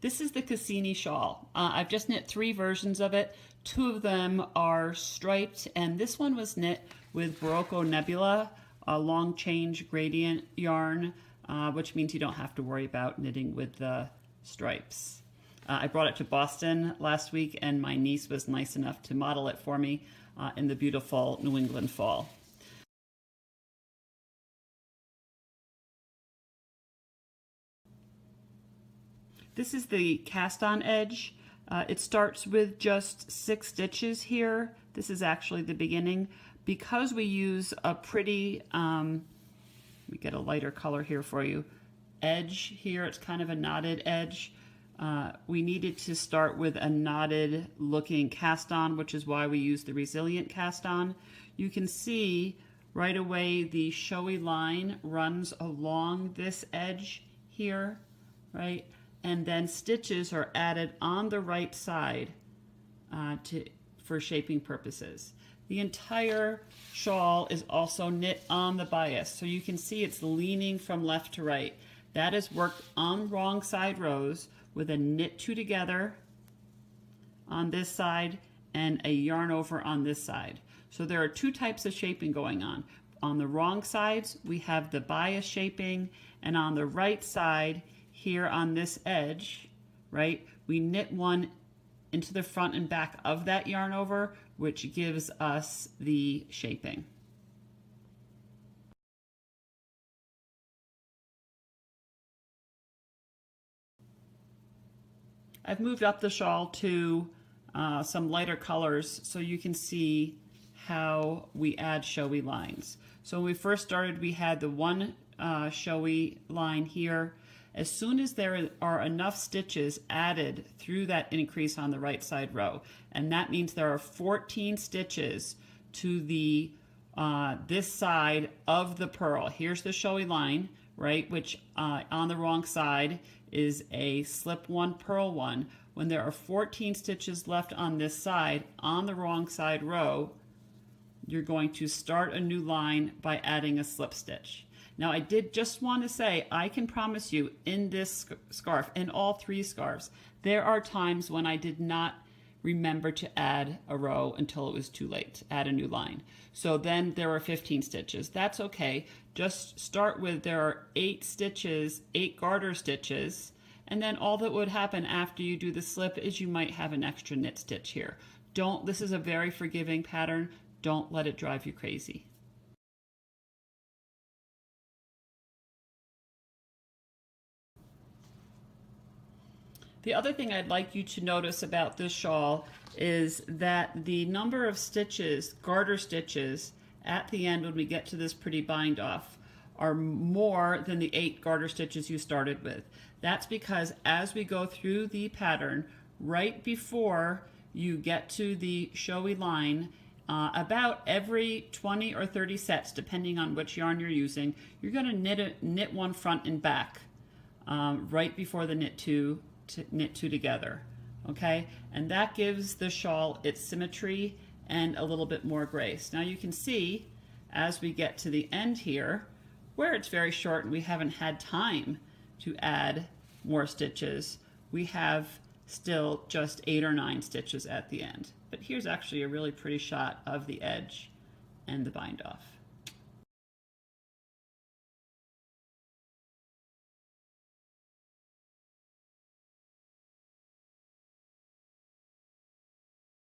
This is the Cassini Shawl. I've just knit 3 versions of it. 2 of them are striped, and this one was knit with Barocco Nebula, a long change gradient yarn, which means you don't have to worry about knitting with the stripes. I brought it to Boston last week, and my niece was nice enough to model it for me in the beautiful New England fall. This is the cast on edge. It starts with just 6 stitches here. This is actually the beginning. Because we use a pretty, let me get a lighter color here for you, edge here, it's kind of a knotted edge. We needed to start with a knotted looking cast on, which is why we use the resilient cast on. You can see right away the showy line runs along this edge here, right? And then stitches are added on the right side for shaping purposes. The entire shawl is also knit on the bias, so you can see it's leaning from left to right. That is worked on wrong side rows with a knit 2 together on this side and a yarn over on this side. So there are 2 types of shaping going on. On the wrong sides, we have the bias shaping, and on the right side, here on this edge, right, we knit 1 into the front and back of that yarn over, which gives us the shaping. I've moved up the shawl to some lighter colors so you can see how we add showy lines. So when we first started, we had the 1 showy line here. As soon as there are enough stitches added through that increase on the right side row, and that means there are 14 stitches to the this side of the purl. Here's the showy line, right, which on the wrong side is a slip 1, purl 1. When there are 14 stitches left on this side, on the wrong side row, you're going to start a new line by adding a slip stitch. Now I did just want to say, I can promise you in this scarf, in all 3 scarves, there are times when I did not remember to add a row until it was too late to add a new line. So then there are 15 stitches. That's okay. Just start with there are 8 stitches, 8 garter stitches, and then all that would happen after you do the slip is you might have an extra knit stitch here. This is a very forgiving pattern. Don't let it drive you crazy. The other thing I'd like you to notice about this shawl is that the number of stitches, garter stitches, at the end when we get to this pretty bind off are more than the 8 garter stitches you started with. That's because as we go through the pattern, right before you get to the showy line, about every 20 or 30 sets, depending on which yarn you're using, you're going to knit 1 front and back right before the knit 2 together, okay? And that gives the shawl its symmetry and a little bit more grace. Now you can see as we get to the end here, where it's very short and we haven't had time to add more stitches, we have still just 8 or 9 stitches at the end. But here's actually a really pretty shot of the edge and the bind off.